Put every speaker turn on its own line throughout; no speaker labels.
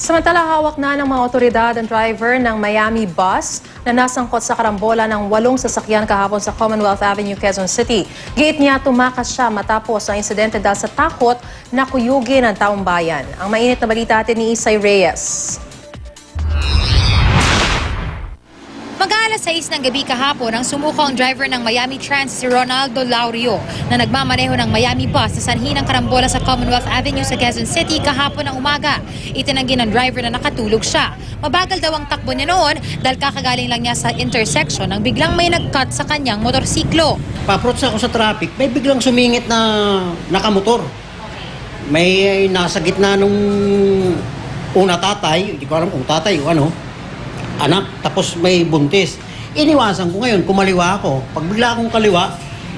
Samantala, hawak na ng mga otoridad ang driver ng Miami bus na nasangkot sa karambola ng 8 sasakyan kahapon sa Commonwealth Avenue, Quezon City. Giit niya tumakas siya matapos ang insidente dahil sa takot na kuyugin ng taong bayan. Ang mainit na balita atin ni Isay Reyes.
Mag-aalas 6 ng gabi kahapon ang sumuko ang driver ng Miami Trans si Ronaldo Laurio na nagmamaneho ng Miami bus sa sanhi ng karambola sa Commonwealth Avenue sa Quezon City kahapon ng umaga. Itinanggi ng driver na nakatulog siya. Mabagal daw ang takbo niya noon dahil kakagaling lang niya sa intersection nang biglang may nag-cut sa kanyang motorsiklo.
Pa-approach ako sa traffic, may biglang sumingit na nakamotor. May nasa gitna nung una tatay, hindi ko alam kung tatay o ano, anak, tapos may buntis. Iniwasan ko ngayon, kumaliwa ako. Pag bigla akong kaliwa,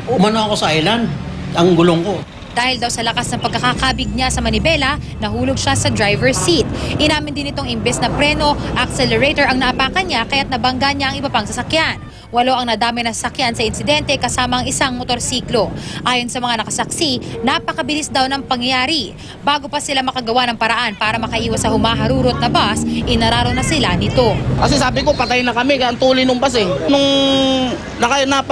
umano ako sa island, ang gulong ko.
Dahil daw sa lakas ng pagkakakabig niya sa manibela, nahulog siya sa driver's seat. Inamin din itong imbes na preno, accelerator ang naapakan niya kaya't nabangga niya ang iba pang sasakyan. 8 ang nadami na sasakyan sa insidente kasama ang isang motorsiklo. Ayon sa mga nakasaksi, napakabilis daw ng pangyayari. Bago pa sila makagawa ng paraan para makaiwas sa humaharurot na bus, inararo na sila nito.
Kasi sabi ko, patay na kami, kaya ang tuloy nung bus eh. Nung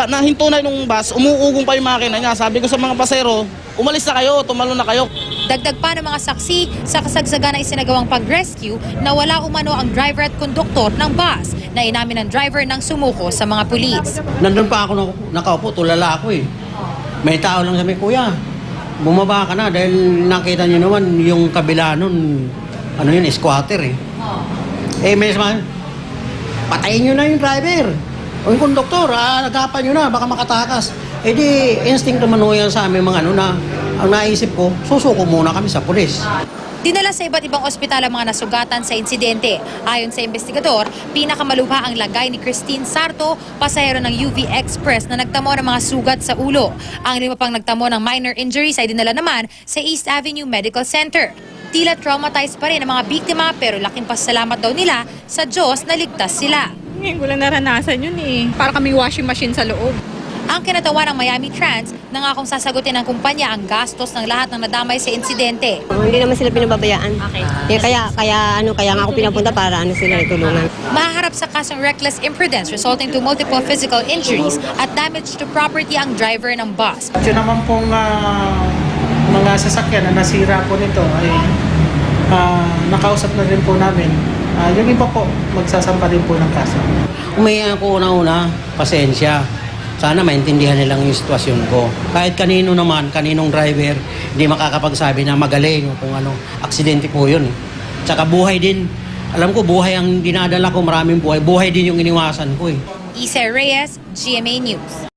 nahinto na yung bus, umuugong pa yung makina niya. Sabi ko sa mga pasero, umalis na kayo, tumalo na kayo.
Dagdag pa ng mga saksi sa kasagsagan ng isinagawang pag-rescue na wala umano ang driver at konduktor ng bus na inamin ng driver ng sumuko sa mga pulis.
Nandun pa ako nakaupo, tulala ako eh. May tao lang sabi, kuya, bumaba ka na dahil nakita niyo naman yung kabila nun, ano yun, squatter eh. May sabi, patayin niyo na yung driver. O yung konduktor, nagapan niyo na, baka makatakas. Di instinct naman yan sa amin mga ano na ang naisip ko, susuko muna kami sa pulis.
Dinala sa iba't ibang ospital ang mga nasugatan sa insidente. Ayon sa investigador, pinakamaluha ang lagay ni Christine Sarto, pasahero ng UV Express na nagtamo ng mga sugat sa ulo. Ang 5 pang nagtamo ng minor injuries ay dinala naman sa East Avenue Medical Center. Tila traumatized pa rin ang mga biktima pero laking pasalamat daw nila sa Diyos na ligtas sila.
Ngayon ko lang naranasan yun eh. Para kaming washing machine sa loob.
Ang kinatawa ng Miami Trans, nangakong sasagutin ng kumpanya ang gastos ng lahat ng nadamay sa insidente.
Hindi naman sila pinababayaan. Okay. Kaya nga ako pinapunta para sila itulungan.
Mahaharap sa kasong reckless imprudence resulting to multiple physical injuries at damage to property ang driver ng bus.
Yun naman pong mga sasakyan na nasira po nito ay nakausap na rin po namin. Yung iba po, magsasampa din po ng kaso.
Umayan ko una-una, pasensya. Sana maintindihan nilang yung sitwasyon ko. Kahit kanino naman, kaninong driver, hindi makakapagsabi na magaling o kung ano. Aksidente po yun. Tsaka buhay din. Alam ko, buhay ang dinadala ko, maraming buhay. Buhay din yung iniwasan ko eh.
Isay Reyes, GMA News.